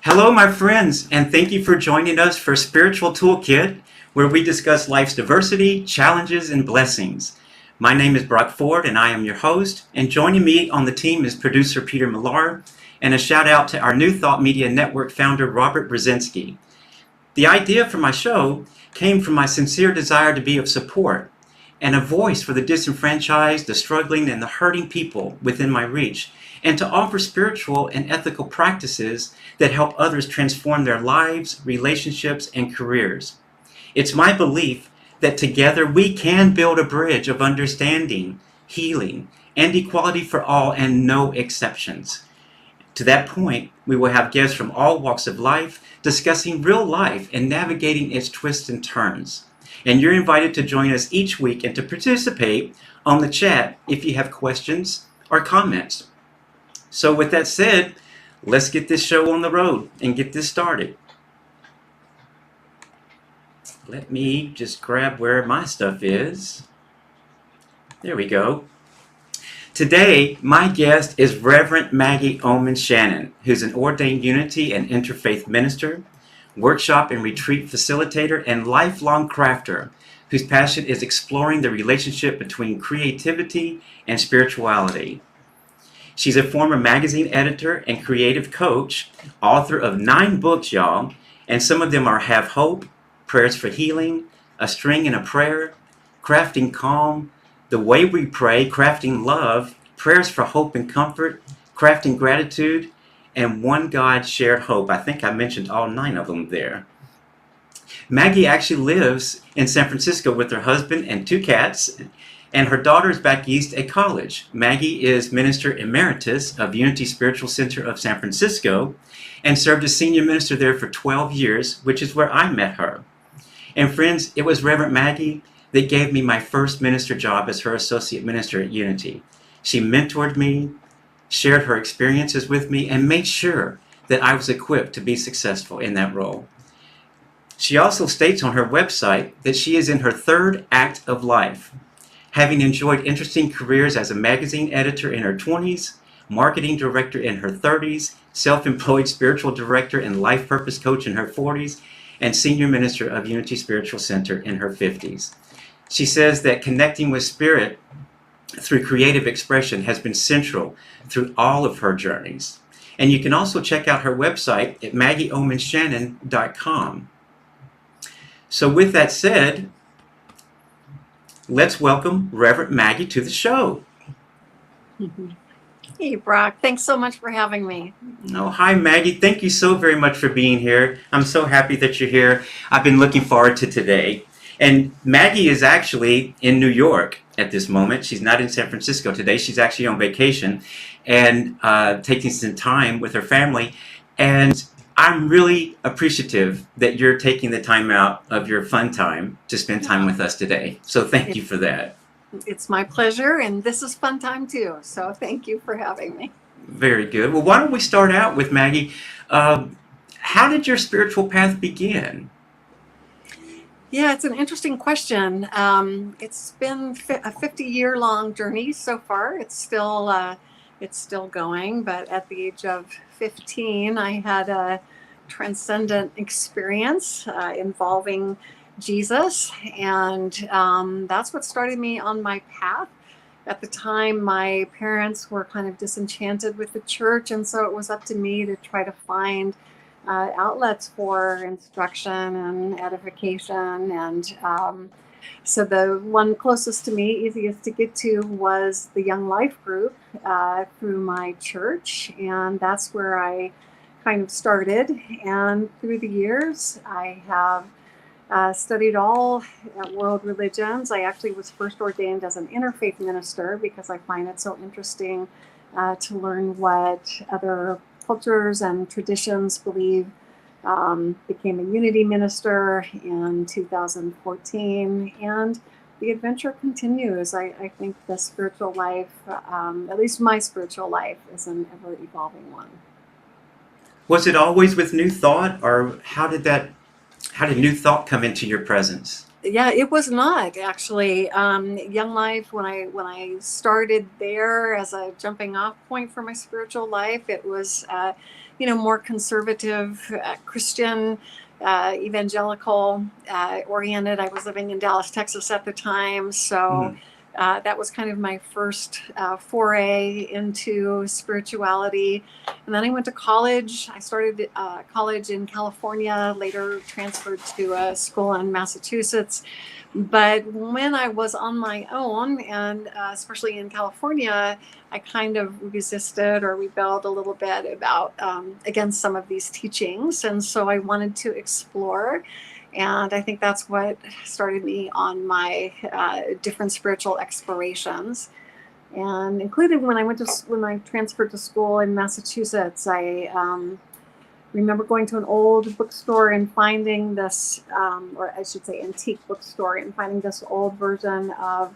Hello, my friends, and thank you for joining us for Spiritual Toolkit, where we discuss life's diversity, challenges, and blessings. My name is Brock Ford, and I am your host. And joining me on the team is producer Peter Millar, and a shout out to our New Thought Media Network founder Robert Brzezinski. The idea for my show came from my sincere desire to be of support and a voice for the disenfranchised, the struggling, and the hurting people within my reach, and to offer spiritual and ethical practices that help others transform their lives, relationships, and careers. It's my belief that together we can build a bridge of understanding, healing, and equality for all and no exceptions. To that point, we will have guests from all walks of life discussing real life and navigating its twists and turns. And you're invited to join us each week and to participate on the chat if you have questions or comments. So with that said, let's get this show on the road and get this started. Let me just grab where my stuff is. There we go. Today, my guest is Reverend Maggie Oman Shannon, who's an ordained unity and interfaith minister, workshop and retreat facilitator, and lifelong crafter, whose passion is exploring the relationship between creativity and spirituality. She's a former magazine editor and creative coach, author of 9 books, y'all, and some of them are Have Hope, Prayers for Healing, A String and a Prayer, Crafting Calm, The Way We Pray, Crafting Love, Prayers for Hope and Comfort, Crafting Gratitude, and One God Shared Hope. I think I mentioned all 9 of them there. Maggie actually lives in San Francisco with her husband and 2 cats, and her daughter is back east at college. Maggie is Minister Emeritus of Unity Spiritual Center of San Francisco and served as senior minister there for 12 years, which is where I met her. And friends, it was Reverend Maggie that gave me my first minister job as her associate minister at Unity. She mentored me, shared her experiences with me, and made sure that I was equipped to be successful in that role. She also states on her website that she is in her 3rd act of life, having enjoyed interesting careers as a magazine editor in her 20s, marketing director in her 30s, self-employed spiritual director and life purpose coach in her 40s, and senior minister of Unity Spiritual Center in her 50s. She says that connecting with Spirit through creative expression has been central through all of her journeys. And you can also check out her website at maggieomanshannon.com. So with that said, let's welcome Reverend Maggie to the show. Hey, Brock. Thanks so much for having me. Oh, hi, Maggie. Thank you so very much for being here. I'm so happy that you're here. I've been looking forward to today. And Maggie is actually in New York at this moment. She's not in San Francisco today. She's actually on vacation and taking some time with her family. And I'm really appreciative that you're taking the time out of your fun time to spend time with us today. So thank you for that. It's my pleasure, and this is fun time too. So thank you for having me. Very good. Well, why don't we start out with Maggie? How did your spiritual path begin? Yeah, it's an interesting question. It's been a 50-year-long journey so far. It's still going, but at the age of 15, I had a transcendent experience involving Jesus, and that's what started me on my path. At the time, my parents were kind of disenchanted with the church, and so it was up to me to try to find outlets for instruction and edification. And so the one closest to me, easiest to get to, was the Young Life group through my church, and that's where I kind of started. And through the years, I have studied all world religions. I actually was first ordained as an interfaith minister because I find it so interesting to learn what other cultures and traditions believe. Became a unity minister in 2014, and the adventure continues. I think the spiritual life, at least my spiritual life, is an ever-evolving one. Was it always with New Thought, or how did New Thought come into your presence? Yeah, it was not actually. Young Life, when I started there as a jumping off point for my spiritual life, it was more conservative Christian, evangelical oriented. I was living in Dallas, Texas at the time, so Mm. that was kind of my first foray into spirituality. And then I went to college. I started college in California, later transferred to a school in Massachusetts. But when I was on my own, and especially in California, I kind of resisted or rebelled a little bit about against some of these teachings. And so I wanted to explore. And I think that's what started me on my different spiritual explorations. And included when I transferred to school in Massachusetts, I remember going to an old bookstore and finding this, or I should say antique bookstore, and finding this old version of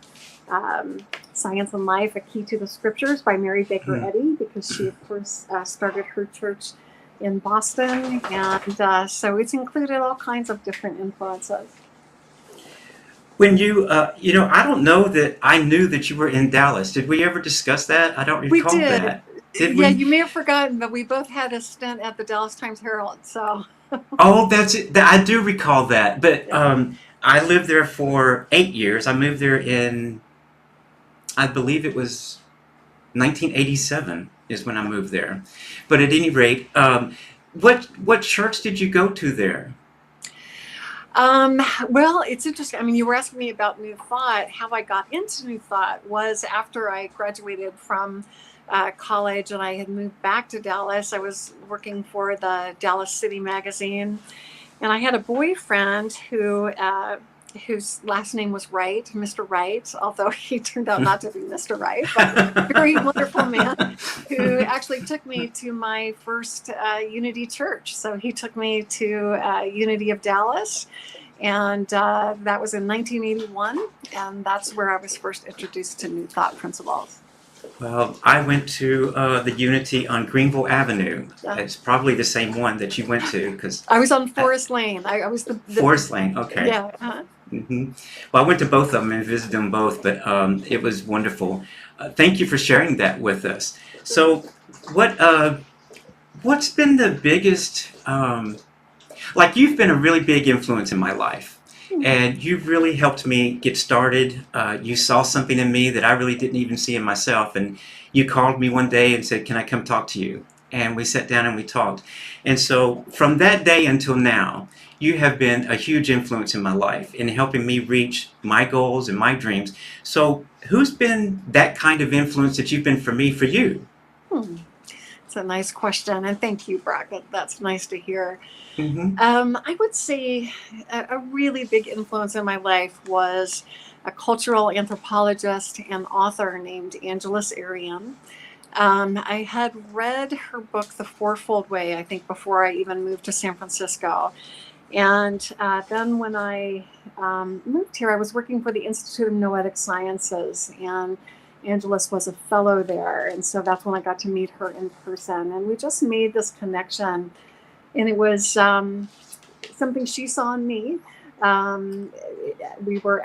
Science and Life, A Key to the Scriptures by Mary Baker Eddy, because she, of course, started her church in Boston. And so it's included all kinds of different influences. When I don't know that I knew that you were in Dallas. Did we ever discuss that? I don't We recall did. that. Did Yeah, we? you may have forgotten, but we both had a stint at the Dallas Times-Herald. So, Oh, that's it. I do recall that. But yeah. I lived there for 8 years. I moved there in, I believe it was 1987 is when I moved there. But at any rate, what church did you go to there? Well, it's interesting. I mean, you were asking me about New Thought. How I got into New Thought was after I graduated from college and I had moved back to Dallas. I was working for the Dallas City Magazine, and I had a boyfriend whose last name was Wright, Mr. Wright, although he turned out not to be Mr. Wright, but a very wonderful man who actually took me to my first Unity church. So he took me to Unity of Dallas, and that was in 1981, and that's where I was first introduced to New Thought principles. Well, I went to the Unity on Greenville Avenue. It's probably the same one that you went to because I was on Forest Lane. I was the Forest Lane. Okay. Yeah. Well, I went to both of them and visited them both, but it was wonderful. Thank you for sharing that with us. So, what's been the biggest? Like you've been a really big influence in my life, and you've really helped me get started. You saw something in me that I really didn't even see in myself, and you called me one day and said, "Can I come talk to you?" And we sat down and we talked. And so, from that day until now, you have been a huge influence in my life in helping me reach my goals and my dreams. So, who's been that kind of influence that you've been for me, for you? It's a nice question, and thank you, Brock. That's nice to hear. Mm-hmm. I would say a really big influence in my life was a cultural anthropologist and author named Angeles Arian. I had read her book, The Fourfold Way, I think, before I even moved to San Francisco. And then when I moved here, I was working for the Institute of Noetic Sciences, and Angeles was a fellow there. And so that's when I got to meet her in person. And we just made this connection. And it was something she saw in me. We were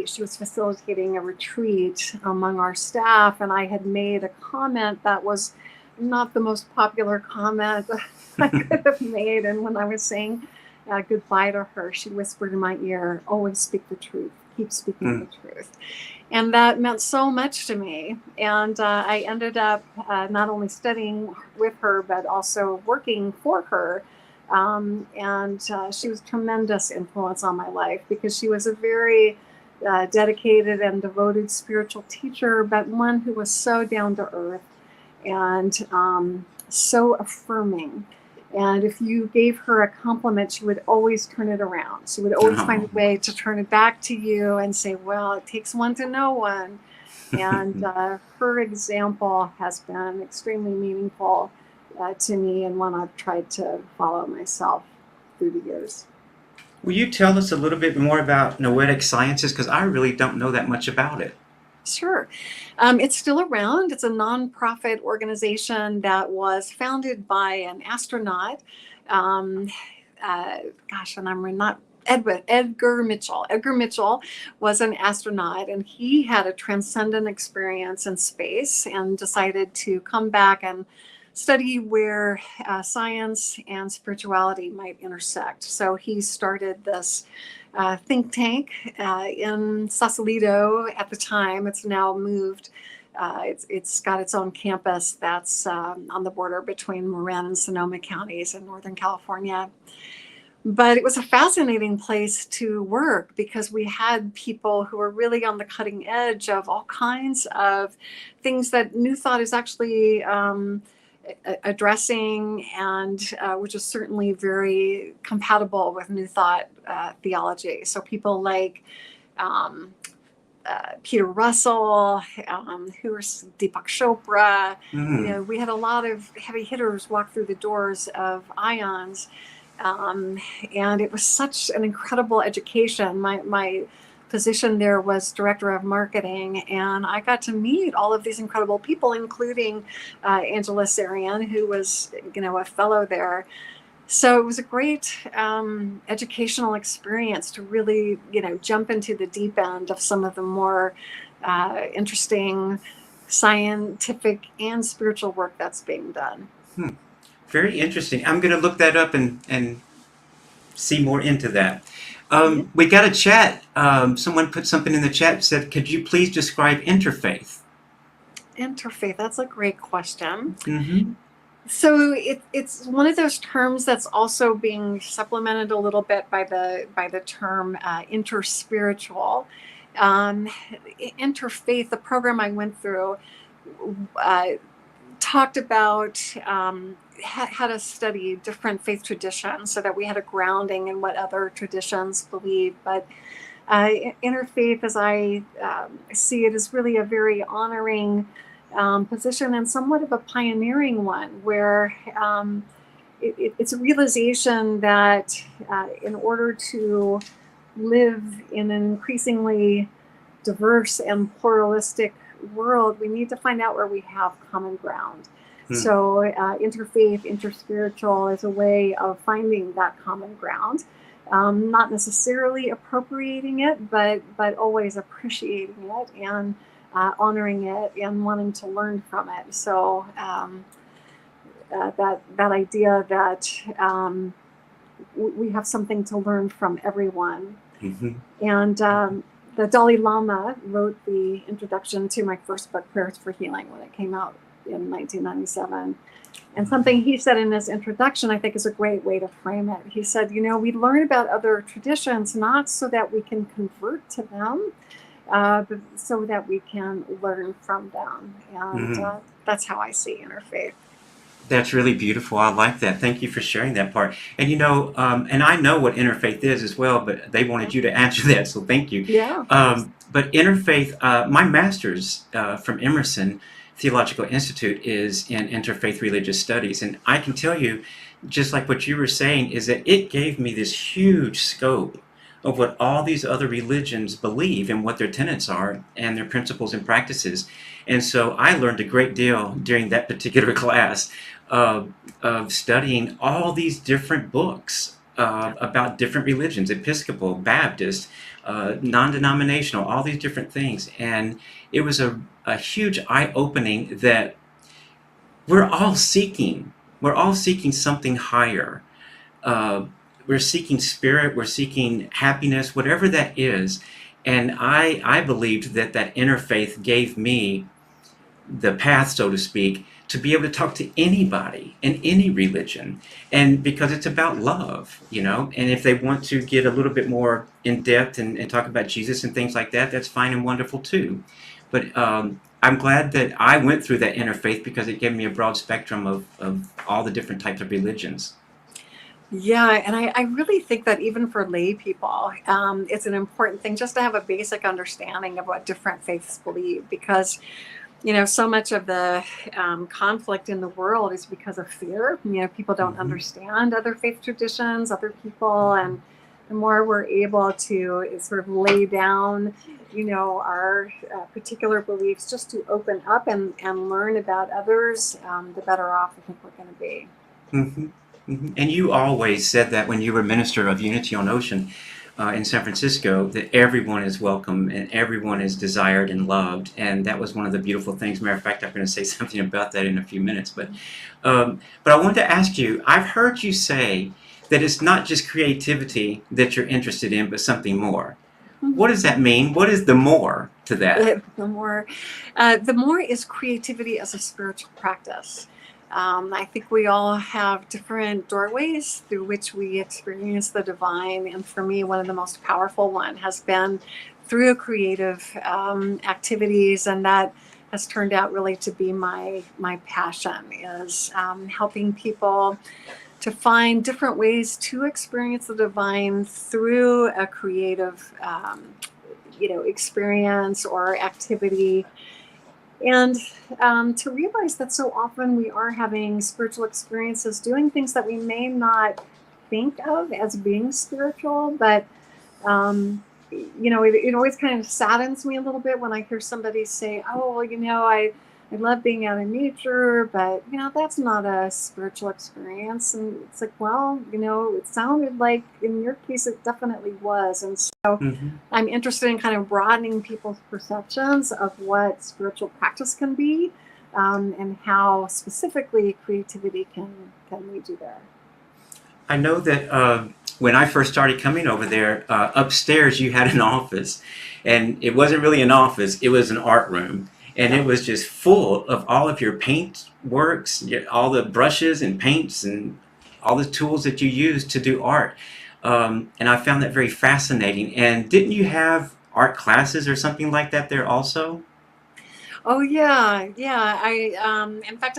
she was facilitating a retreat among our staff, and I had made a comment that was not the most popular comment I could have made. And when I was saying goodbye to her, she whispered in my ear, "Always speak the truth. Keep speaking the truth." And that meant so much to me. And I ended up not only studying with her, but also working for her. And she was a tremendous influence on my life because she was a very dedicated and devoted spiritual teacher, but one who was so down to earth and so affirming. And if you gave her a compliment, she would always turn it around. She would always find a way to turn it back to you and say, "Well, it takes one to know one." And her example has been extremely meaningful to me, and one I've tried to follow myself through the years. Will you tell us a little bit more about Noetic Sciences? Because I really don't know that much about it. Sure. It's still around. It's a nonprofit organization that was founded by an astronaut. And I'm not Edgar Mitchell. Edgar Mitchell was an astronaut, and he had a transcendent experience in space and decided to come back and study where science and spirituality might intersect. So he started this think tank in Sausalito at the time. It's now moved. It's got its own campus that's on the border between Marin and Sonoma counties in Northern California. But it was a fascinating place to work because we had people who were really on the cutting edge of all kinds of things that New Thought is actually addressing, and which is certainly very compatible with New Thought theology. So people like Peter Russell, who was Deepak Chopra. We had a lot of heavy hitters walk through the doors of IONS. And it was such an incredible education. My position there was director of marketing, and I got to meet all of these incredible people, including Angela Sarian, who was, a fellow there. So it was a great educational experience to really, jump into the deep end of some of the more interesting scientific and spiritual work that's being done. Very interesting. I'm going to look that up and see more into that. We got a chat. Someone put something in the chat, said, could you please describe interfaith? Interfaith, that's a great question. So it's one of those terms that's also being supplemented a little bit by the term interspiritual. Interfaith, the program I went through, talked about had us study different faith traditions so that we had a grounding in what other traditions believe. But interfaith, as I see it, is really a very honoring position and somewhat of a pioneering one, where it's a realization that in order to live in an increasingly diverse and pluralistic world, we need to find out where we have common ground. So interfaith, interspiritual is a way of finding that common ground, not necessarily appropriating it, but always appreciating it and honoring it and wanting to learn from it. So that idea that we have something to learn from everyone. And the Dalai Lama wrote the introduction to my first book, Prayers for Healing, when it came out in 1997. And something he said in his introduction, I think, is a great way to frame it. He said, we learn about other traditions not so that we can convert to them, but so that we can learn from them. And that's how I see interfaith. That's really beautiful. I like that. Thank you for sharing that part. And and I know what interfaith is as well, but they wanted you to answer that, so thank you. Yeah. But interfaith, my master's from Emerson Theological Institute is in interfaith religious studies, and I can tell you, just like what you were saying, is that it gave me this huge scope of what all these other religions believe and what their tenets are and their principles and practices. And so I learned a great deal during that particular class of studying all these different books about different religions, Episcopal, Baptist, non-denominational, all these different things. And it was a huge eye-opening that we're all seeking something higher. We're seeking spirit, we're seeking happiness, whatever that is. And I believed that interfaith gave me the path, so to speak, to be able to talk to anybody in any religion. And because it's about love, and if they want to get a little bit more in depth and talk about Jesus and things like that, that's fine and wonderful too. But I'm glad that I went through that interfaith because it gave me a broad spectrum of all the different types of religions. Yeah, and I really think that even for lay people, it's an important thing just to have a basic understanding of what different faiths believe, because so much of the conflict in the world is because of fear. People don't understand other faith traditions, other people, and the more we're able to sort of lay down, our particular beliefs, just to open up and learn about others, the better off I think we're going to be. And you always said that when you were minister of Unity on Ocean, in San Francisco, that everyone is welcome and everyone is desired and loved. And that was one of the beautiful things. Matter of fact, I'm going to say something about that in a few minutes. But I wanted to ask you, I've heard you say that it's not just creativity that you're interested in, but something more. What does that mean? What is the more to that? The more is creativity as a spiritual practice. I think we all have different doorways through which we experience the divine. And for me, one of the most powerful one has been through creative activities. And that has turned out really to be my passion, is helping people to find different ways to experience the divine through a creative experience or activity. And to realize that so often we are having spiritual experiences, doing things that we may not think of as being spiritual, but it always kind of saddens me a little bit when I hear somebody say, "Oh, well, I love being out in nature, but that's not a spiritual experience." And it's like, well, it sounded like in your case it definitely was. And so Hmm. I'm interested in kind of broadening people's perceptions of what spiritual practice can be, and how specifically creativity can lead you there. I know that when I first started coming over there, upstairs you had an office, and it wasn't really an office; it was an art room, and Yeah. it was just full of all of your paint works, all the brushes and paints, and all the tools that you use to do art. And I found that very fascinating. And didn't you have art classes or something like that there also? Oh yeah, yeah. In fact,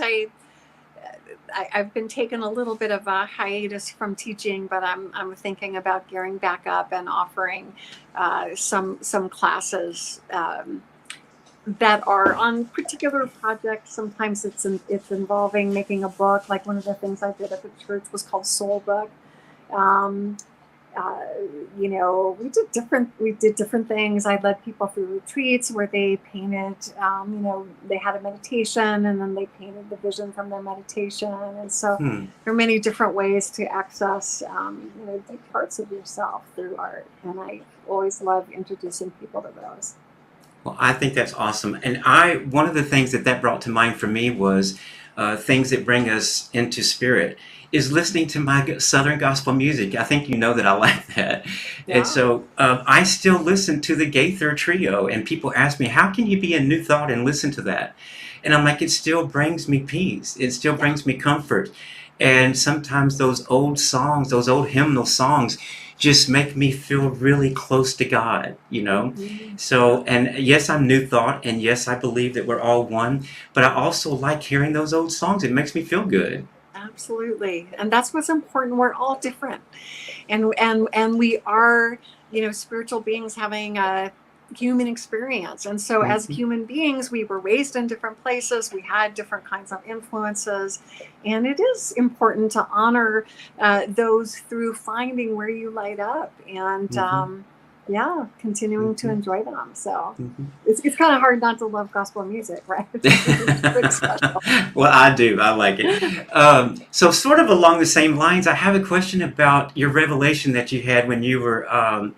I've been taking a little bit of a hiatus from teaching, but I'm thinking about gearing back up and offering some classes that are on particular projects. Sometimes it's involving making a book. Like one of the things I did at the church was called Soul Book. Um, uh, we did different things. I led people through retreats where they painted. They had a meditation and then they painted the vision from their meditation. And so Hmm. there are many different ways to access deep parts of yourself through art. And I always love introducing people to those. Well, I think that's awesome. And one of the things that brought to mind for me was things that bring us into spirit is listening to my Southern gospel music. I think you know that I like that. And Yeah. so I still listen to the Gaither Trio, and people ask me, how can you be in New Thought and listen to that? And I'm like, it still brings me peace. It still Yeah. brings me comfort. And sometimes those old songs, those old hymnal songs, just make me feel really close to God. Mhm. So, and yes, I'm New Thought, and yes, I believe that we're all one, but I also like hearing those old songs. It makes me feel good. Absolutely. And that's what's important. We're all different. And we are, spiritual beings having a human experience. And so as Mhm. human beings, we were raised in different places, we had different kinds of influences. And it is important to honor those through finding where you light up and Mhm. yeah, continuing to Mhm. enjoy them. So Mhm. it's kind of hard not to love gospel music, right? It's pretty special. Well, I do. I like it. So, sort of along the same lines, I have a question about your revelation that you had when you were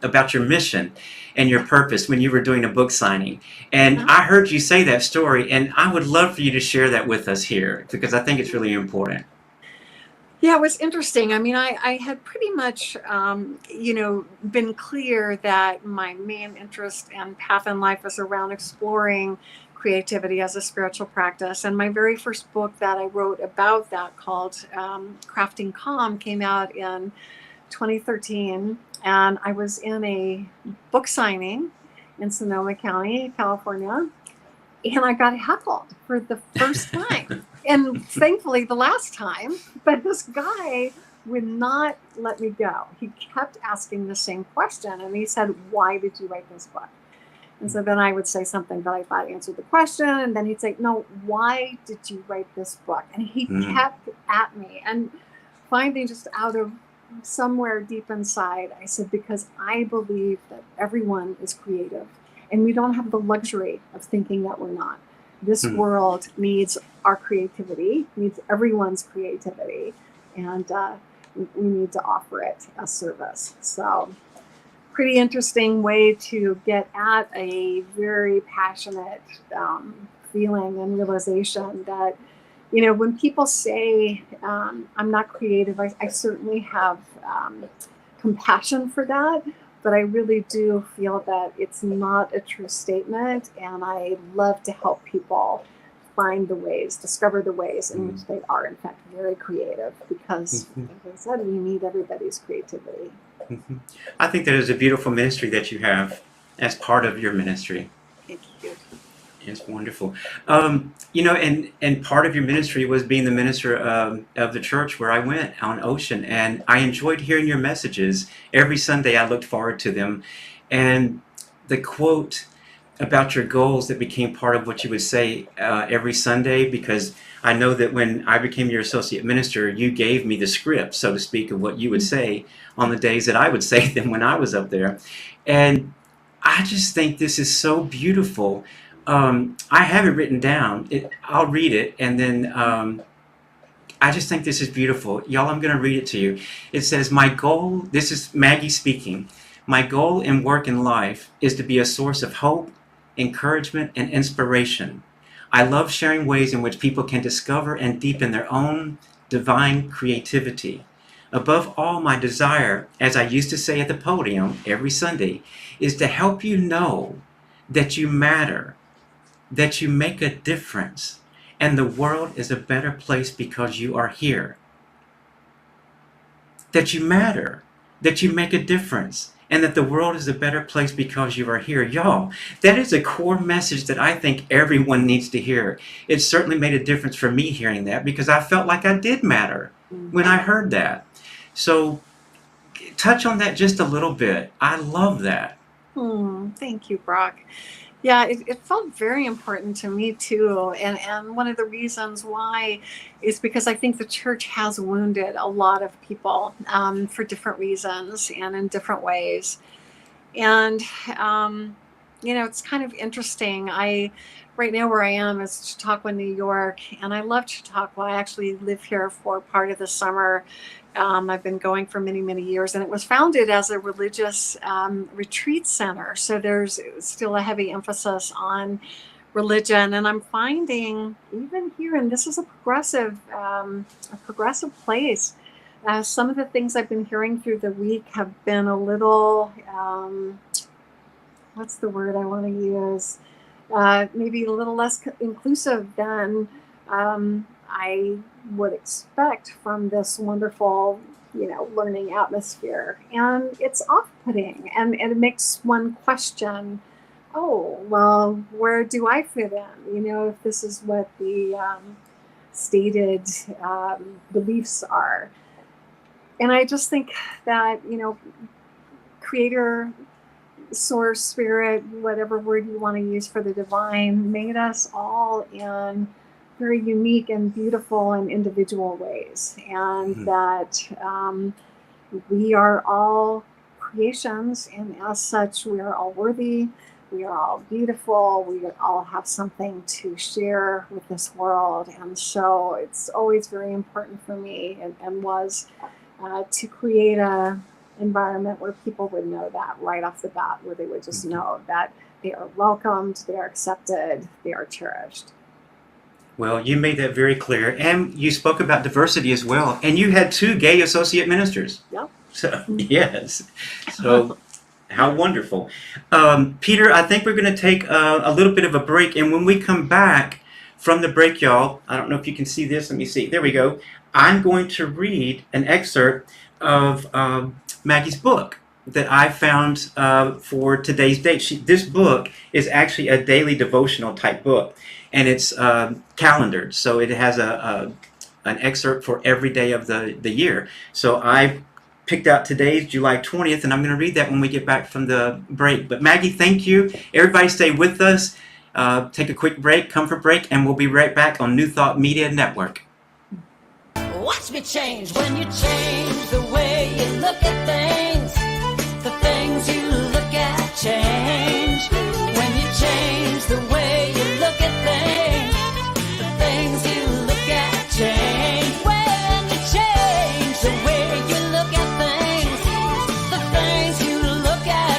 about your mission and your purpose when you were doing a book signing. And Uh-huh. I heard you say that story, and I would love for you to share that with us here because I think it's really important. Yeah, it was interesting. I mean, I had pretty much, been clear that my main interest and path in life is around exploring creativity as a spiritual practice. And my very first book that I wrote about that, called Crafting Calm, came out in 2013. And I was in a book signing in Sonoma County, California, and I got heckled for the first time. And thankfully, the last time, but this guy would not let me go. He kept asking the same question. And he said, "Why did you write this book?" And so then I would say something that I thought answered the question. And then he'd say, "No, why did you write this book?" And he Mm. kept at me. And finally, just out of somewhere deep inside, I said, "Because I believe that everyone is creative and we don't have the luxury of thinking that we're not. This Mm. world needs our creativity, needs everyone's creativity, and we need to offer it as service." So pretty interesting way to get at a very passionate feeling and realization that, when people say I'm not creative, I certainly have compassion for that, but I really do feel that it's not a true statement, and I love to help people find the ways, discover the ways in which they are in fact very creative, because as I said, we need everybody's creativity. I think that is a beautiful ministry that you have as part of your ministry. Thank you. It's wonderful. And part of your ministry was being the minister of the church where I went on Ocean, and I enjoyed hearing your messages. Every Sunday I looked forward to them. And the quote about your goals that became part of what you would say every Sunday, because I know that when I became your associate minister, you gave me the script, so to speak, of what you would say on the days that I would say them when I was up there. And I just think this is so beautiful. I have it written down. I'll read it, and then I just think this is beautiful. Y'all, I'm going to read it to you. It says, my goal, this is Maggie speaking, my goal in work and life is to be a source of hope, encouragement, and inspiration. I love sharing ways in which people can discover and deepen their own divine creativity. Above all, my desire, as I used to say at the podium every Sunday, is to help you know that you matter, that you make a difference, and the world is a better place because you are here. That you matter, that you make a difference, and that the world is a better place because you are here. Y'all, that is a core message that I think everyone needs to hear. It certainly made a difference for me hearing that, because I felt like I did matter when I heard that. So touch on that just a little bit. I love that. Thank you, Brock. Yeah, it felt very important to me too. And one of the reasons why is because I think the church has wounded a lot of people for different reasons and in different ways. And, it's kind of interesting. Right now where I am is Chautauqua, New York, and I love Chautauqua. I actually live here for part of the summer. I've been going for many, many years, and it was founded as a religious retreat center. So there's still a heavy emphasis on religion, and I'm finding even here, and this is a progressive place. Some of the things I've been hearing through the week have been a little, what's the word I want to use? Maybe a little less inclusive than I would expect from this wonderful, learning atmosphere. And it's off-putting, and it makes one question, oh, well, where do I fit in? If this is what the stated beliefs are. And I just think that, creator, source, spirit, whatever word you want to use for the divine, made us all in very unique and beautiful and individual ways. And that we are all creations, and as such, we are all worthy, we are all beautiful, we all have something to share with this world. And so it's always very important for me, and was to create a environment where people would know that right off the bat, where they would just know that they are welcomed, they are accepted, they are cherished. Well, you made that very clear, and you spoke about diversity as well, and you had 2 gay associate ministers. Yep. So, yes. So, how wonderful. Peter, I think we're going to take a little bit of a break, and when we come back from the break, y'all, I don't know if you can see this. Let me see. There we go. I'm going to read an excerpt of Maggie's book that I found for today's date. This book is actually a daily devotional type book, and it's calendared, so it has an excerpt for every day of the year. So I picked out today's July 20th, and I'm going to read that when we get back from the break. But Maggie, thank you. Everybody stay with us. Take a quick break, comfort break, and we'll be right back on New Thought Media Network. Watch me change when you change the way you look at things. The things you look at change. When you change the way you look at things, the things you look at change. When you change the way you look at things, the things you look at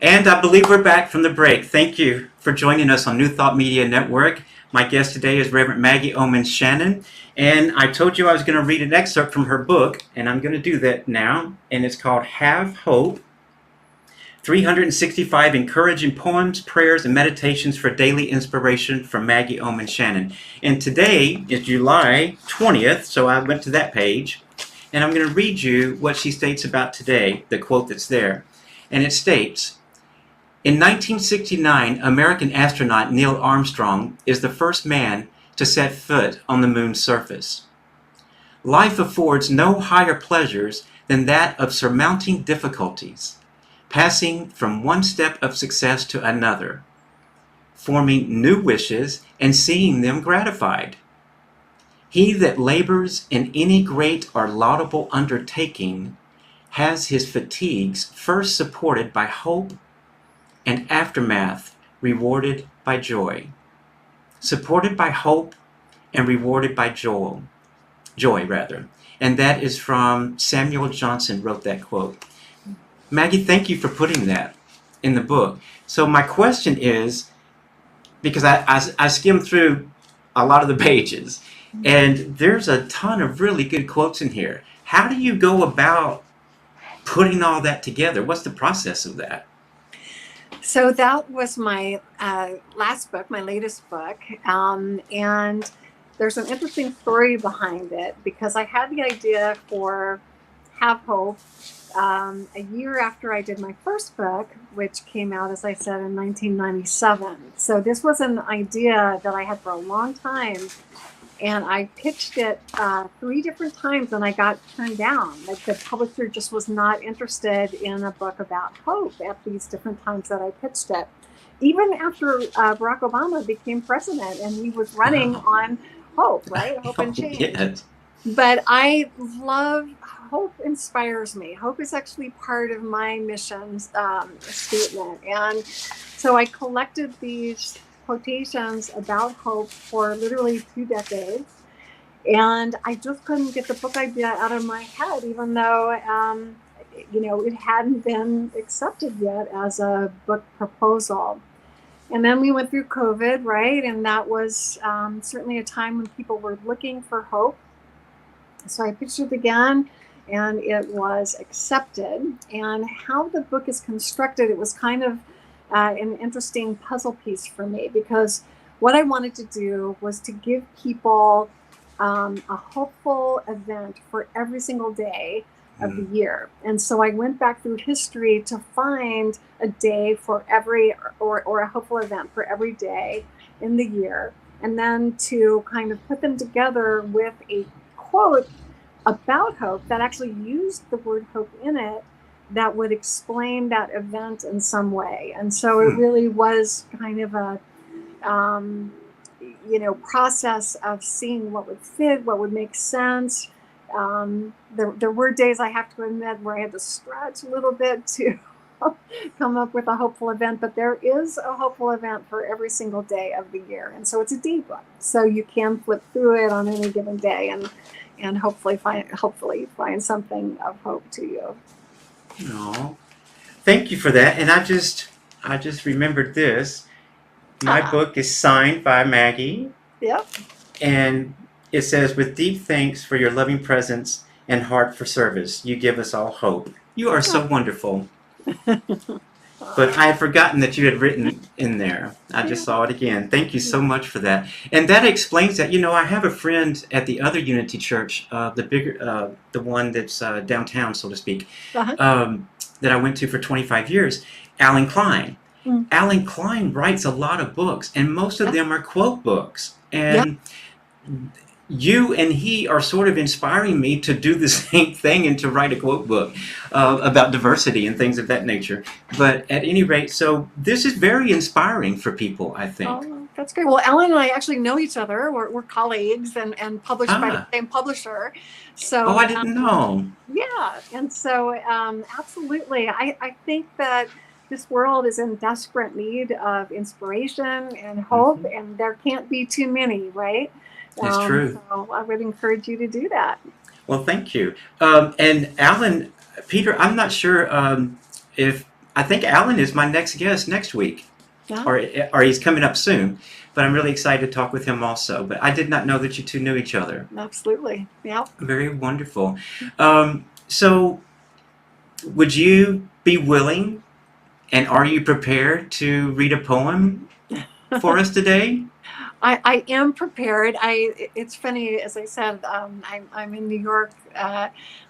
And I believe we're back from the break. Thank you for joining us on New Thought Media Network. My guest today is Reverend Maggie Oman Shannon. And I told you I was going to read an excerpt from her book, and I'm going to do that now. And it's called Have Hope, 365 Encouraging Poems, Prayers, and Meditations for Daily Inspiration from Maggie Oman Shannon. And today is July 20th, so I went to that page. And I'm going to read you what she states about today, the quote that's there. And it states, in 1969, American astronaut Neil Armstrong is the first man to set foot on the moon's surface. Life affords no higher pleasures than that of surmounting difficulties, passing from one step of success to another, forming new wishes and seeing them gratified. He that labors in any great or laudable undertaking has his fatigues first supported by hope and aftermath rewarded by joy. Supported by hope and rewarded by joy. And that is from Samuel Johnson wrote that quote. Maggie, thank you for putting that in the book. So my question is, because I skimmed through a lot of the pages, and there's a ton of really good quotes in here. How do you go about putting all that together? What's the process of that? So that was my last book, my latest book. And there's an interesting story behind it, because I had the idea for Have Hope a year after I did my first book, which came out, as I said, in 1997. So this was an idea that I had for a long time. And I pitched it 3 different times, and I got turned down. Like, the publisher just was not interested in a book about hope at these different times that I pitched it. Even after Barack Obama became president, and he was running on hope, right? Hope and change. Yes. But I love hope. Inspires me. Hope is actually part of my mission statement. And so I collected these quotations about hope for literally 2 decades, and I just couldn't get the book idea out of my head, even though it hadn't been accepted yet as a book proposal. And then we went through COVID, right? And that was certainly a time when people were looking for hope. So I pitched it again, and it was accepted. And how the book is constructed, it was kind of an interesting puzzle piece for me, because what I wanted to do was to give people a hopeful event for every single day of the year. And so I went back through history to find a day for every, or a hopeful event for every day in the year, and then to kind of put them together with a quote about hope that actually used the word hope in it, that would explain that event in some way. And so it really was kind of a, process of seeing what would fit, what would make sense. There were days, I have to admit, where I had to stretch a little bit to come up with a hopeful event, but there is a hopeful event for every single day of the year. And so it's a deep one. So you can flip through it on any given day and hopefully find something of hope to you. Oh, thank you for that. And I just remembered this. My book is signed by Maggie. Yep. And it says, with deep thanks for your loving presence and heart for service, you give us all hope. You are so wonderful. But I had forgotten that you had written in there. I just saw it again. Thank you so much for that. And that explains that. I have a friend at the other Unity Church, the one that's downtown, so to speak, that I went to for 25 years, Alan Klein. Alan Klein writes a lot of books, and most of them are quote books. And you and he are sort of inspiring me to do the same thing and to write a quote book about diversity and things of that nature. But at any rate, so this is very inspiring for people, I think. Oh, that's great. Well, Alan and I actually know each other. We're colleagues and published by the same publisher. So I didn't know. Yeah. And so absolutely. I think that this world is in desperate need of inspiration and hope, and there can't be too many, right? It's true. So I would encourage you to do that. Well, thank you. And Alan, Peter, I'm not sure if I think Alan is my next guest next week, Yeah, or he's coming up soon. But I'm really excited to talk with him also. But I did not know that you two knew each other. absolutely. Yeah. Very wonderful. So, would you be willing, and are you prepared to read a poem for us today? I am prepared. It's funny, as I said, I'm in New York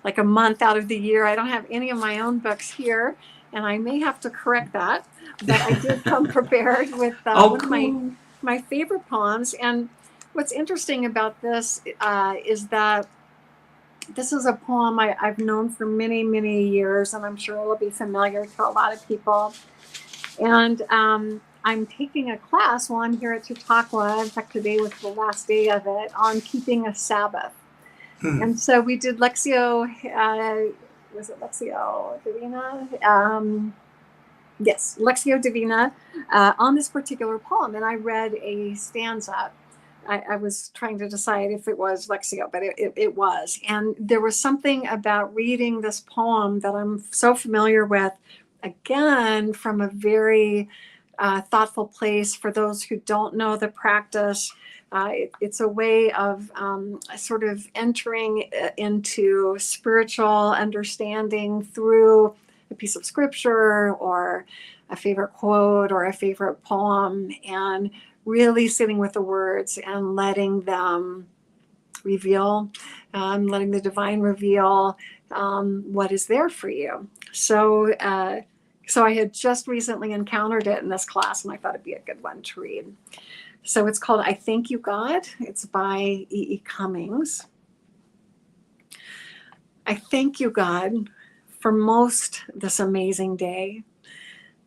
like a month out of the year. I don't have any of my own books here, and I may have to correct that. But I did come prepared with Oh, one of cool. my favorite poems. And what's interesting about this is that this is a poem I've known for many, many years, and I'm sure it will be familiar to a lot of people. And I'm taking a class while I'm here at Chautauqua. In fact, today was the last day of it, on keeping a Sabbath. Hmm. And so we did Lectio, was it Lectio Divina? Yes, Lectio Divina on this particular poem. And I read a stanza. I was trying to decide if it was Lectio, but it was. And there was something about reading this poem that I'm so familiar with, again, from a very thoughtful place for those who don't know the practice. It's a way of sort of entering into spiritual understanding through a piece of scripture or a favorite quote or a favorite poem, and really sitting with the words and letting them reveal, letting the divine reveal what is there for you. So, so I had just recently encountered it in this class, and I thought it'd be a good one to read. So it's called I Thank You, God. It's by E.E. Cummings. I thank you, God, for most this amazing day,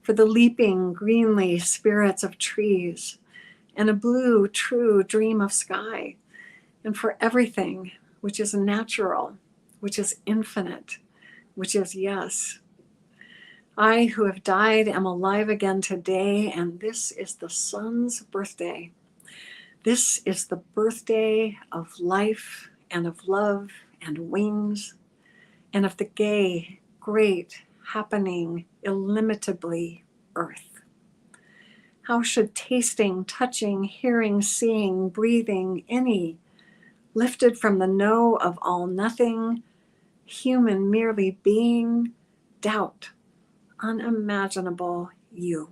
for the leaping greenly spirits of trees and a blue, true dream of sky, and for everything which is natural, which is infinite, which is yes. I who have died am alive again today, and this is the sun's birthday. This is the birthday of life and of love and wings, and of the gay, great, happening, illimitably earth. How should tasting, touching, hearing, seeing, breathing, any, lifted from the no of all nothing, human merely being, doubt, unimaginable you?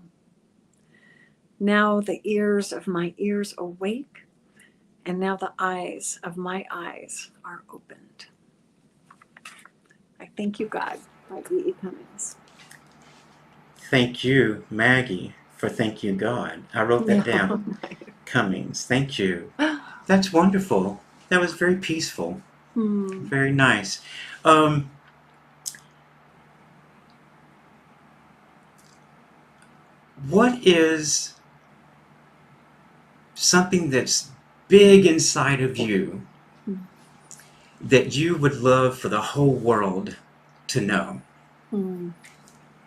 Now the ears of my ears awake, and now the eyes of my eyes are opened. I thank you, God, by E.E. Cummings. Thank you, Maggie, for thank you, God. I wrote that down. Yeah. Cummings, thank you. That's wonderful. That was very peaceful. Very nice. What is something that's big inside of you that you would love for the whole world to know?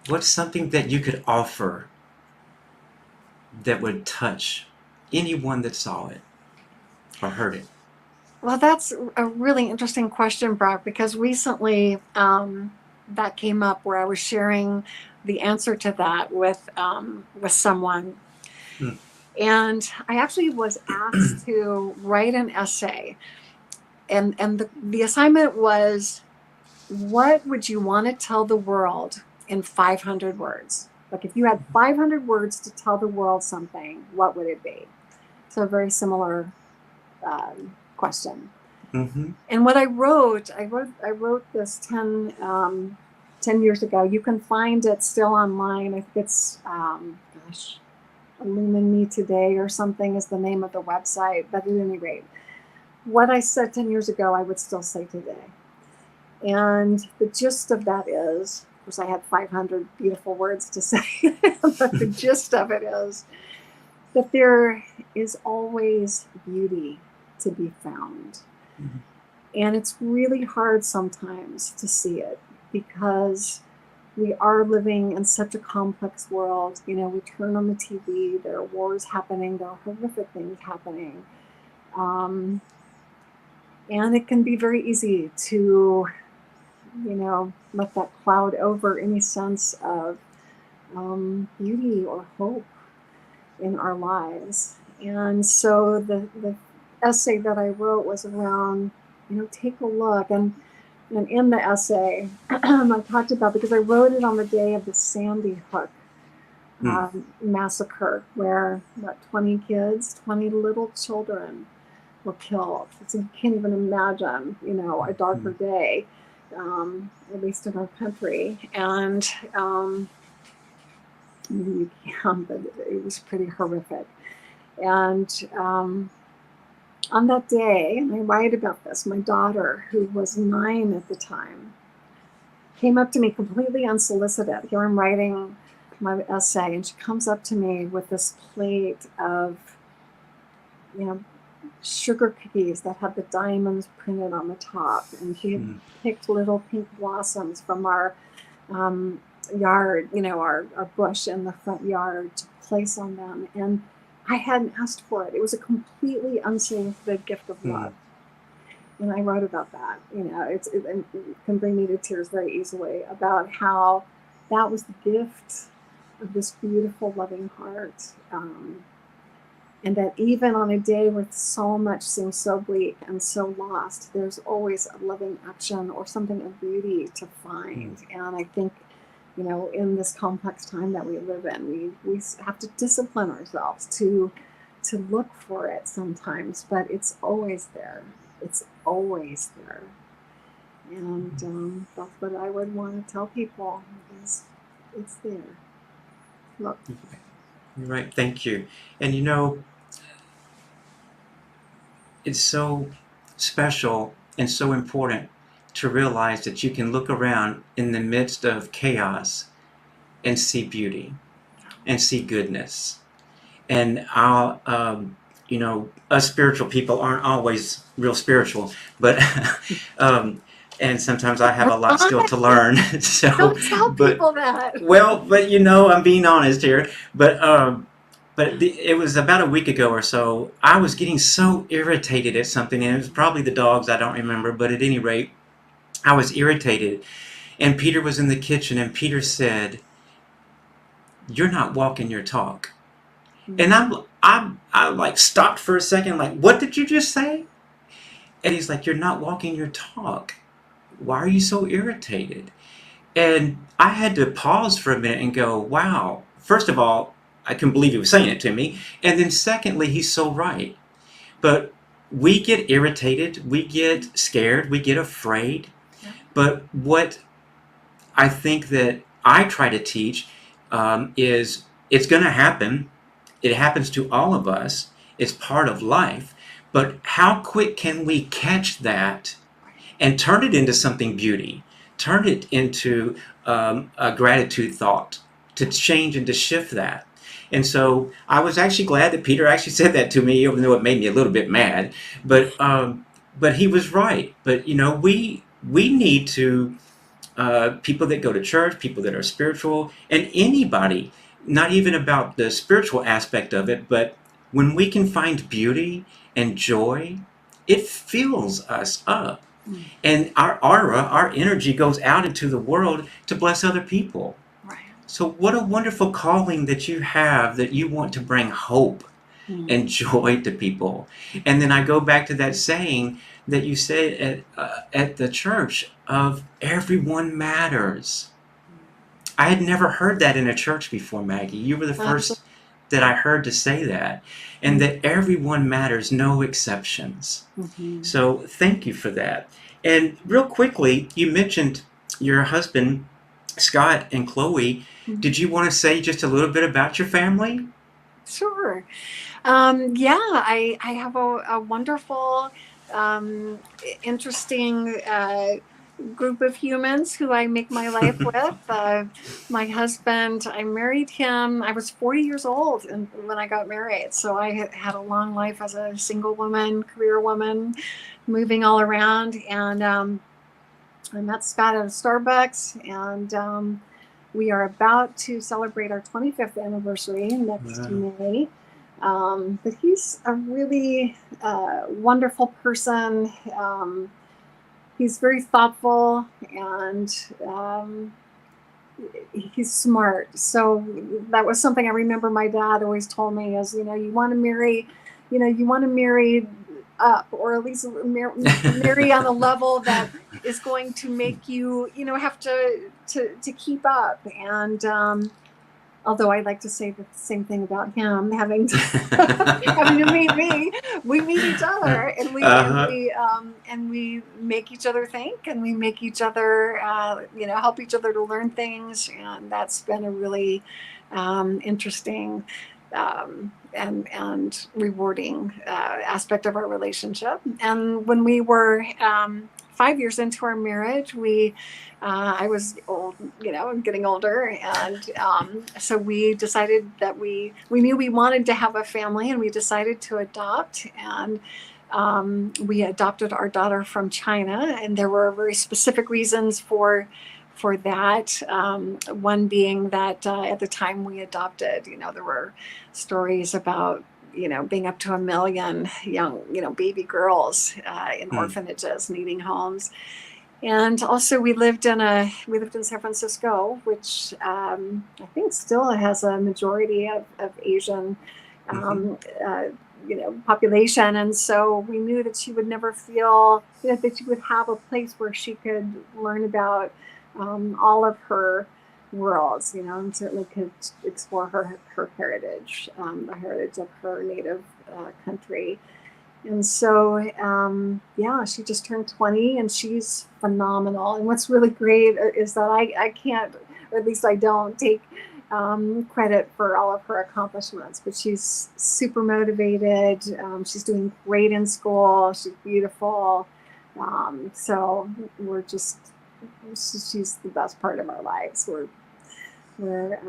What's something that you could offer that would touch anyone that saw it or heard it? Well, that's a really interesting question, Brock, because recently that came up where I was sharing the answer to that with someone. And I actually was asked to write an essay. And the assignment was, what would you want to tell the world in 500 words? Like if you had 500 words to tell the world something, what would it be? So a very similar question. Mm-hmm. And what I wrote this 10 years ago. You can find it still online. I think it's, Illumine Me Today or something is the name of the website. But at any rate, what I said 10 years ago, I would still say today. And the gist of that is, of course, I had 500 beautiful words to say, but the gist of it is that there is always beauty to be found. Mm-hmm. And it's really hard sometimes to see it because we are living in such a complex world. You know, we turn on the TV, there are wars happening, there are horrific things happening. And it can be very easy to, you know, let that cloud over any sense of beauty or hope in our lives. And so the essay that I wrote was around, take a look. And in the essay, I talked about, because I wrote it on the day of the Sandy Hook massacre, where about 20 kids, 20 little children were killed. So you can't even imagine, a darker day, at least in our country. And maybe you can, but it was pretty horrific. And on that day, and I write about this, my daughter, who was 9 at the time, came up to me completely unsolicited. Here I'm writing my essay, and she comes up to me with this plate of, sugar cookies that had the diamonds printed on the top. And she had picked little pink blossoms from our yard, our bush in the front yard, to place on them. And I hadn't asked for it. It was a completely unsolicited gift of love. And I wrote about that. It can bring me to tears very easily, about how that was the gift of this beautiful, loving heart. And that even on a day where so much seems so bleak and so lost, there's always a loving action or something of beauty to find. And I think, in this complex time that we live in, we have to discipline ourselves to look for it sometimes, but it's always there. It's always there. And that's what I would want to tell people, is it's there. Look. You're right. Thank you. And it's so special and so important to realize that you can look around in the midst of chaos and see beauty and see goodness. And us spiritual people aren't always real spiritual, but and sometimes I have a lot still to learn. So, don't tell people that. Well, but I'm being honest here. But it was about a week ago or so, I was getting so irritated at something, and it was probably the dogs, I don't remember, but at any rate, I was irritated. And Peter was in the kitchen, and Peter said, "You're not walking your talk." And I like stopped for a second, like, "What did you just say?" And he's like, "You're not walking your talk. Why are you so irritated?" And I had to pause for a minute and go, wow. First of all, I couldn't believe he was saying it to me. And then secondly, he's so right. But we get irritated, we get scared, we get afraid. But what I think that I try to teach is it's going to happen. It happens to all of us. It's part of life. But how quick can we catch that and turn it into something beauty? Turn it into a gratitude thought, to change and to shift that. And so I was actually glad that Peter actually said that to me, even though it made me a little bit mad. But he was right. But we need to people that go to church, people that are spiritual, and anybody, not even about the spiritual aspect of it, but when we can find beauty and joy, it fills us up. And our aura, our energy goes out into the world to bless other people. Right. So what a wonderful calling that you have, that you want to bring hope and joy to people. And then I go back to that saying that you said at the church of everyone matters. I had never heard that in a church before, Maggie. You were the first that I heard to say that. And that everyone matters, no exceptions. So thank you for that. And real quickly, you mentioned your husband, Scott, and Chloe. Did you want to say just a little bit about your family? Sure. I have a wonderful, interesting group of humans who I make my life with. My husband, I married him. I was 40 years old when I got married. So I had a long life as a single woman, career woman, moving all around. And I met Scott at a Starbucks, and we are about to celebrate our 25th anniversary next May. But he's a really wonderful person. He's very thoughtful, and he's smart. So that was something I remember my dad always told me is, you want to marry, you want to marry up, or at least marry on a level that is going to make you, have to keep up. And although I like to say the same thing about him, having to, having to meet me, we meet each other, and Uh-huh. and we make each other think, and we make each other, help each other to learn things, and that's been a really interesting and rewarding aspect of our relationship. And when we were 5 years into our marriage, I was old, I'm getting older, and so we decided that we knew we wanted to have a family, and we decided to adopt. And we adopted our daughter from China, and there were very specific reasons for that. One being that at the time we adopted, there were stories about being up to 1 million young baby girls in Hmm. orphanages needing homes. And also we lived in San Francisco, which I think still has a majority of Asian Mhm. population. And so we knew that she would never feel that she would have a place where she could learn about all of her worlds, and certainly could explore her heritage, the heritage of her native country. And so, yeah, she just turned 20, and she's phenomenal. And what's really great is that I can't, or at least I don't, take credit for all of her accomplishments, but she's super motivated. She's doing great in school. She's beautiful. So she's the best part of our lives. We're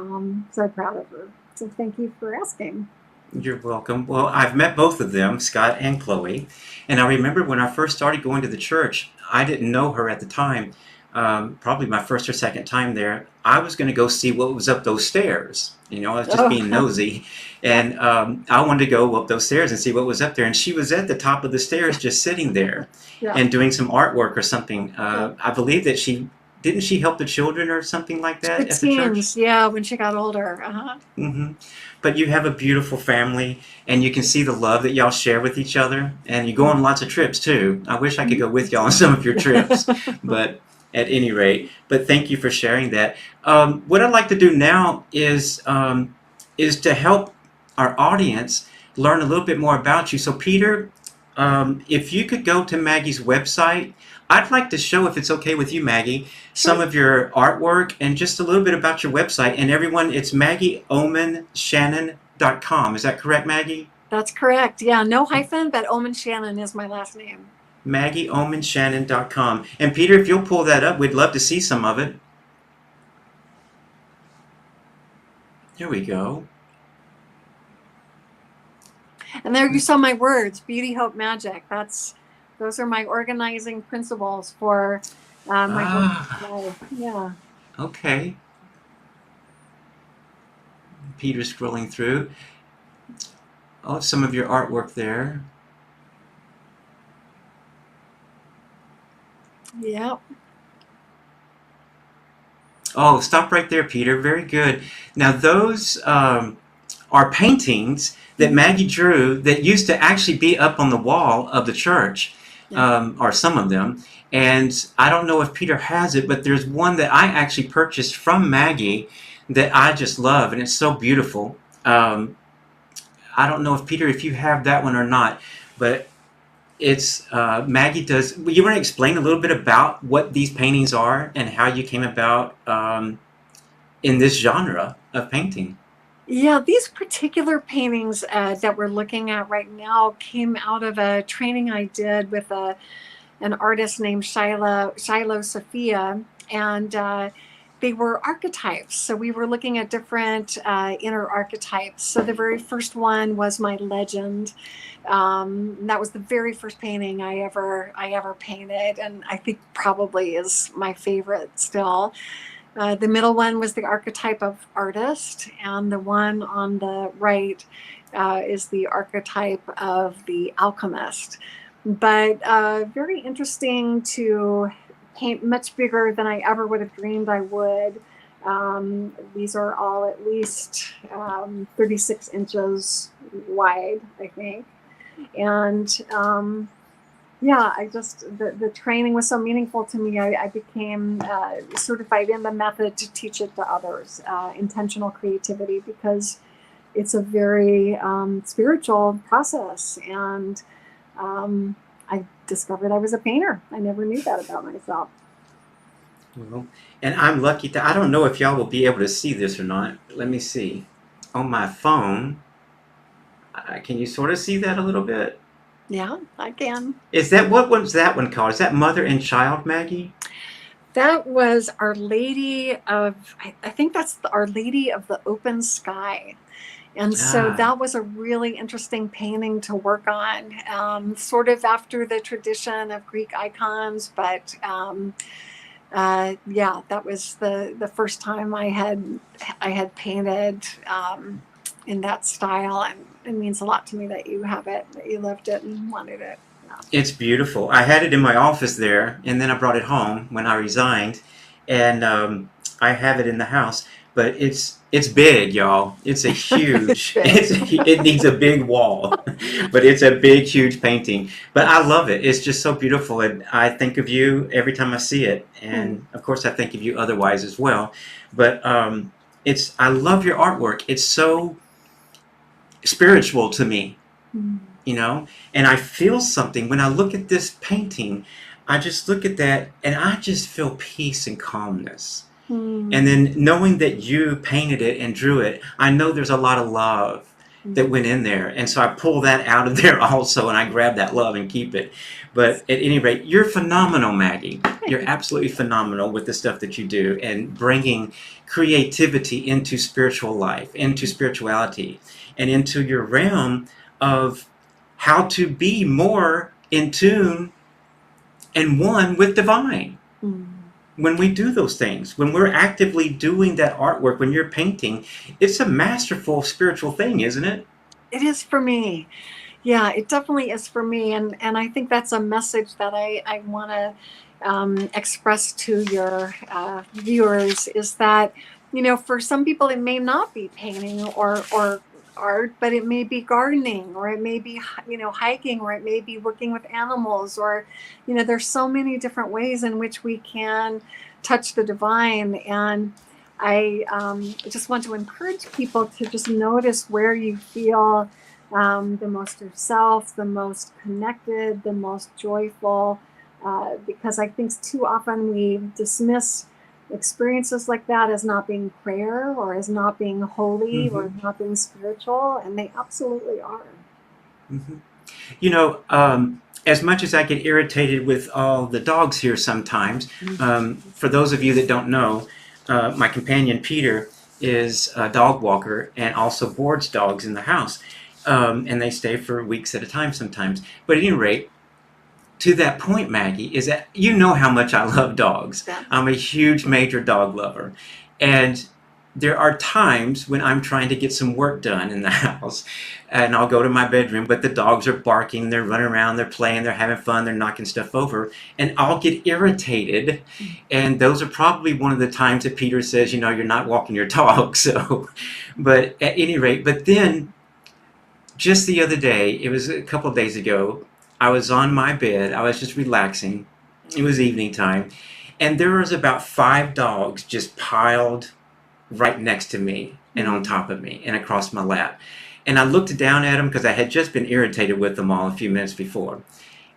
so proud of her. So thank you for asking. You're welcome. Well, I've met both of them, Scott and Chloe, and I remember when I first started going to the church, I didn't know her at the time. Probably my first or second time there, I was going to go see what was up those stairs. I was just being Oh, nosy, yeah, and I wanted to go up those stairs and see what was up there. And she was at the top of the stairs, just sitting there, yeah. and doing some artwork or something. Yeah. I believe that she didn't she help the children or something like The that at the church. teens, yeah, when she got older. Uh-huh. Hmm. But you have a beautiful family, and you can see the love that y'all share with each other, and you go on lots of trips too. I wish I could go with y'all on some of your trips, but at any rate, but thank you for sharing that. What I'd like to do now is to help our audience learn a little bit more about you. So, Peter, if you could go to Maggie's website, I'd like to show, if it's okay with you, Maggie, some Sure. of your artwork and just a little bit about your website. And everyone, it's MaggieOmanShannon.com. Is that correct, Maggie? That's correct. Yeah, no hyphen, but Oman Shannon is my last name. MaggieOmanShannon.com. And Peter, if you'll pull that up, we'd love to see some of it. There we go. And there you saw my words, beauty, hope, magic. Those are my organizing principles for my whole Ah, life. Yeah. okay. Peter's scrolling through. Oh, some of your artwork there. Yeah. Oh, stop right there, Peter. Very good. Now, those are paintings that Mhm. Maggie drew that used to actually be up on the wall of the church, Yeah. or some of them. And I don't know if Peter has it, but there's one that I actually purchased from Maggie that I just love, and it's so beautiful. I don't know if Peter, if you have that one or not, but it's Maggie does. You want to explain a little bit about what these paintings are and how you came about in this genre of painting? Yeah, these particular paintings that we're looking at right now came out of a training I did with an artist named Shiloh Sophia, and they were archetypes. So we were looking at different inner archetypes. So the very first one was my legend. That was the very first painting I ever painted, and I think probably is my favorite still. The middle one was the archetype of artist, and the one on the right is the archetype of the alchemist. But very interesting to paint, much bigger than I ever would have dreamed I would. These are all at least 36 inches wide, I think. And yeah, the training was so meaningful to me. I became certified in the method to teach it to others, intentional creativity, because it's a very spiritual process. And I discovered I was a painter. I never knew that about myself. Well, and I'm lucky to, I don't know if y'all will be able to see this or not. Let me see. On my phone, can you sort of see that a little bit? Yeah, I can. Is that, what one's that one called? Is that Mother and Child, Maggie? That was Our Lady of, I think that's Our Lady of the Open Sky. And so that was a really interesting painting to work on, sort of after the tradition of Greek icons. But yeah, that was the first time I had painted in that style, and it means a lot to me that you have it, that you loved it and wanted it. Yeah. It's beautiful. I had it in my office there, and then I brought it home when I resigned, and I have it in the house. But it's big, y'all. It's a huge. It needs a big wall, but it's a big, huge painting. But I love it. It's just so beautiful, and I think of you every time I see it, and of course I think of you otherwise as well. But I love your artwork. It's so spiritual to me, you know. And I feel something when I look at this painting. I just look at that, and I just feel peace and calmness. And then knowing that you painted it and drew it, I know there's a lot of love that went in there. And so I pull that out of there also, and I grab that love and keep it. But at any rate, you're phenomenal, Maggie. You're absolutely phenomenal with the stuff that you do, and bringing creativity into spiritual life, into spirituality, and into your realm of how to be more in tune and one with divine. When we do those things, when we're actively doing that artwork, when you're painting, it's a masterful spiritual thing, isn't it? It is for me. Yeah, it definitely is for me. And I think that's a message that I want to express to your viewers, is that, you know, for some people it may not be painting or art, but it may be gardening, or it may be, you know, hiking, or it may be working with animals, or, you know, there's so many different ways in which we can touch the divine. And I just want to encourage people to just notice where you feel the most yourself, the most connected, the most joyful, because I think too often we dismiss experiences like that as not being prayer, or as not being holy, or not being spiritual, and they absolutely are. You know, as much as I get irritated with all the dogs here sometimes, for those of you that don't know, my companion Peter is a dog walker and also boards dogs in the house, and they stay for weeks at a time sometimes. But at any rate, to that point, Maggie, is that you know how much I love dogs. Yeah. I'm a huge major dog lover. And there are times when I'm trying to get some work done in the house, and I'll go to my bedroom, but the dogs are barking, they're running around, they're playing, they're having fun, they're knocking stuff over, and I'll get irritated. And those are probably one of the times that Peter says, you know, you're not walking your dog. So, but at any rate, but then just the other day, it was a couple of days ago, I was on my bed, I was just relaxing, it was evening time, and there was about 5 dogs just piled right next to me and on top of me and across my lap. And I looked down at them because I had just been irritated with them all a few minutes before.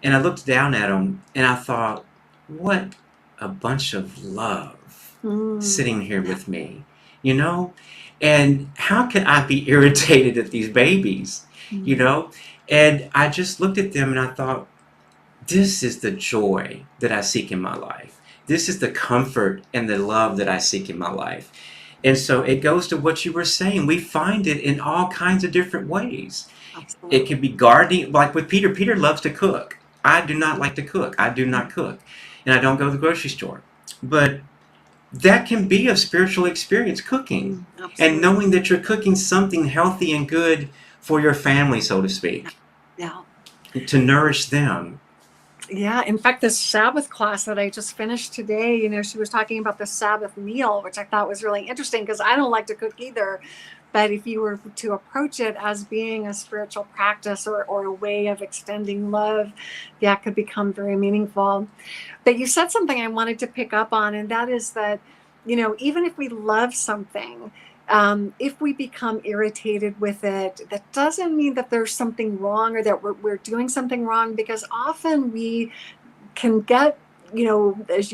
And I looked down at them and I thought, what a bunch of love sitting here with me, you know? And how can I be irritated at these babies, you know? And I just looked at them and I thought, this is the joy that I seek in my life. This is the comfort and the love that I seek in my life. And so it goes to what you were saying. We find it in all kinds of different ways. Absolutely. It can be gardening, like with Peter. Peter loves to cook. I do not like to cook. I do not cook. And I don't go to the grocery store. But that can be a spiritual experience, cooking. And knowing that you're cooking something healthy and good for your family, so to speak. Yeah. To nourish them. Yeah, in fact, this Sabbath class that I just finished today, she was talking about the Sabbath meal, which I thought was really interesting because I don't like to cook either. But if you were to approach it as being a spiritual practice or a way of extending love, that could become very meaningful. But you said something I wanted to pick up on, and that is that, even if we love something, if we become irritated with it, that doesn't mean that there's something wrong or that we're doing something wrong, because often we can get, as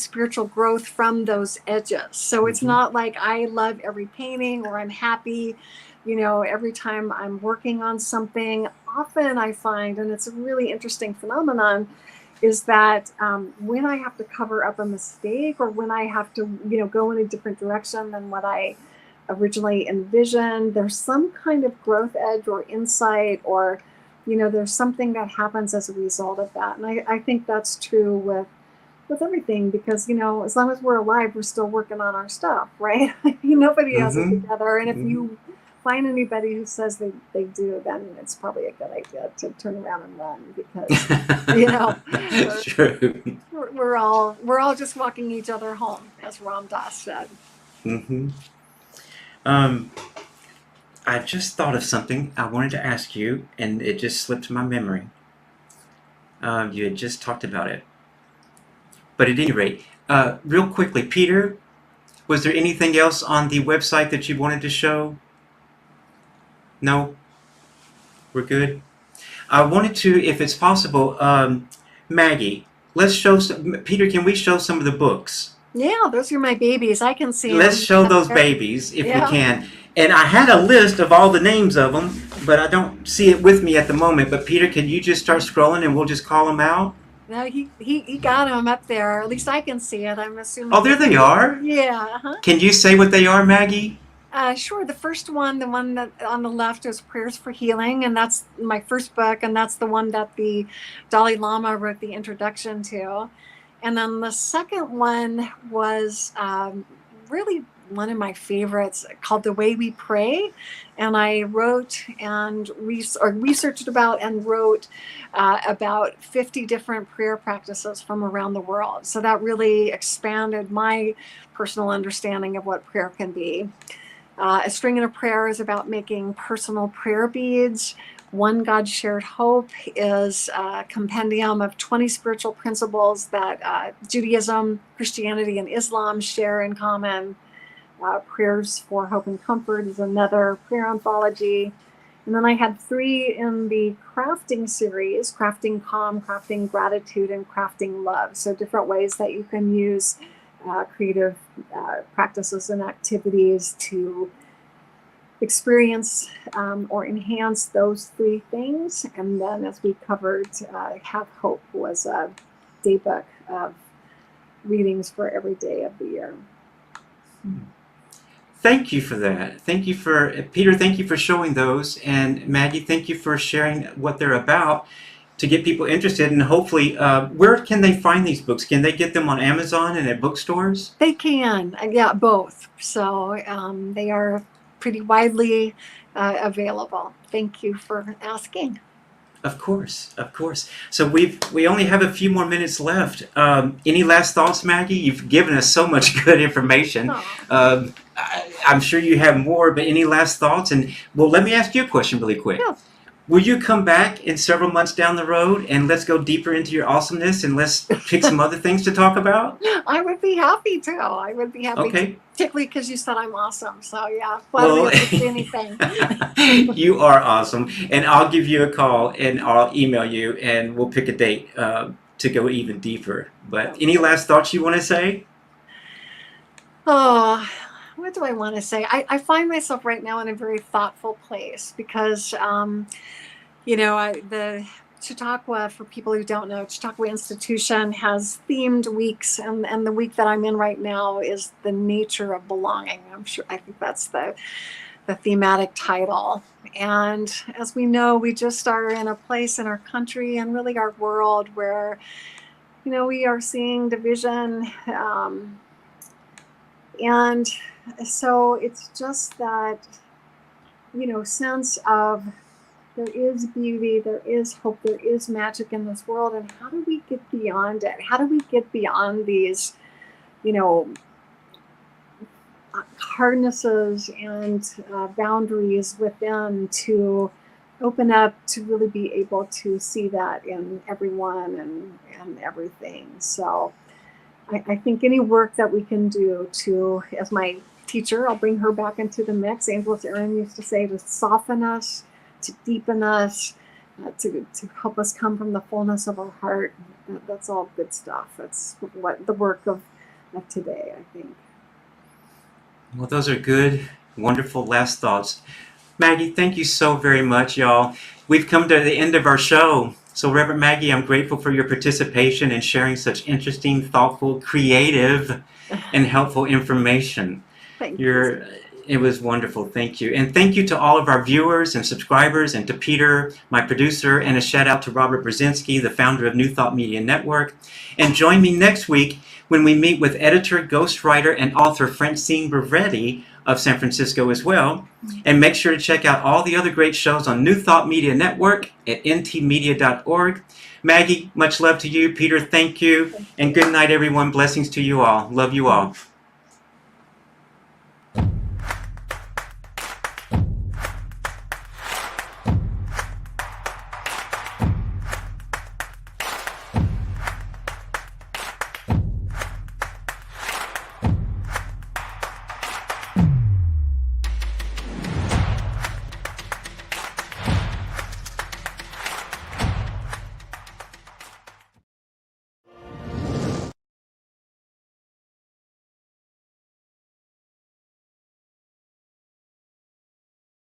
spiritual growth from those edges. So it's not like I love every painting or I'm happy, every time I'm working on something. Often I find, and it's a really interesting phenomenon, is that when I have to cover up a mistake or when I have to, go in a different direction than what I originally envisioned, there's some kind of growth edge or insight, or there's something that happens as a result of that. And I think that's true with everything, because as long as we're alive, we're still working on our stuff, right? Nobody has it together. And if you find anybody who says they do, then it's probably a good idea to turn around and run, because True. we're all just walking each other home, as Ram Dass said. I just thought of something I wanted to ask you, and it just slipped my memory. You had just talked about it. But at any rate, real quickly, Peter, was there anything else on the website that you wanted to show? No? We're good? I wanted to, if it's possible, Maggie, let's show Peter, can we show some of the books? Yeah, those are my babies. I can see Let's them. show those babies if we can. And I had a list of all the names of them, but I don't see it with me at the moment. But Peter, can you just start scrolling and we'll just call them out? No, he got them up there. At least I can see it. I'm assuming. Oh, there they are. Yeah. Uh-huh. Can you say what they are, Maggie? Sure. The first one, the one that on the left, is Prayers for Healing, and that's my first book, and that's the one that the Dalai Lama wrote the introduction to. And then the second one was really one of my favorites, called The Way We Pray. And I wrote and researched about and wrote about 50 different prayer practices from around the world. So that really expanded my personal understanding of what prayer can be. A String in a Prayer is about making personal prayer beads. One God Shared Hope is a compendium of 20 spiritual principles that Judaism, Christianity, and Islam share in common. Prayers for Hope and Comfort is another prayer anthology. And then I had 3 in the crafting series: Crafting Calm, Crafting Gratitude, and Crafting Love. So different ways that you can use creative practices and activities to experience or enhance those 3 things. And then, as we covered, Have Hope was a day book of readings for every day of the year. Thank you for that. Thank you for, Peter, thank you for showing those. And Maggie, thank you for sharing what they're about to get people interested. And hopefully, where can they find these books? Can they get them on Amazon and at bookstores? They can, yeah, both. So they are pretty widely available. Thank you for asking. Of course, of course. So we only have a few more minutes left. Any last thoughts, Maggie? You've given us so much good information. I'm sure you have more, but any last thoughts? And well, let me ask you a question really quick. Yeah. Will you come back in several months down the road and let's go deeper into your awesomeness and let's pick some other things to talk about? I would be happy to. I would be happy Okay. to, particularly because you said I'm awesome. So yeah, Well, anything. You are awesome. And I'll give you a call and I'll email you and we'll pick a date to go even deeper. But any last thoughts you want to say? Oh, what do I want to say? I find myself right now in a very thoughtful place because, the Chautauqua, for people who don't know, Chautauqua Institution has themed weeks, and the week that I'm in right now is the nature of belonging. I think that's the thematic title. And as we know, we just are in a place in our country and really our world where, we are seeing division. And so it's just that, sense of there is beauty, there is hope, there is magic in this world. And how do we get beyond it? How do we get beyond these, hardnesses and boundaries within to open up to really be able to see that in everyone and everything. So I think any work that we can do to, as my teacher, I'll bring her back into the mix. Angeles Aaron used to say, to soften us, to deepen us, to help us come from the fullness of our heart. That's all good stuff. That's what the work of today, I think. Well, those are good, wonderful last thoughts. Maggie, thank you so very much, y'all. We've come to the end of our show. So, Reverend Maggie, I'm grateful for your participation and sharing such interesting, thoughtful, creative, and helpful information. Thank you. It was wonderful. Thank you. And thank you to all of our viewers and subscribers, and to Peter, my producer, and a shout out to Robert Brzezinski, the founder of New Thought Media Network. And join me next week when we meet with editor, ghostwriter, and author Francine Brevetti of San Francisco as well. And make sure to check out all the other great shows on New Thought Media Network at ntmedia.org. Maggie, much love to you. Peter, thank you. And good night, everyone. Blessings to you all. Love you all.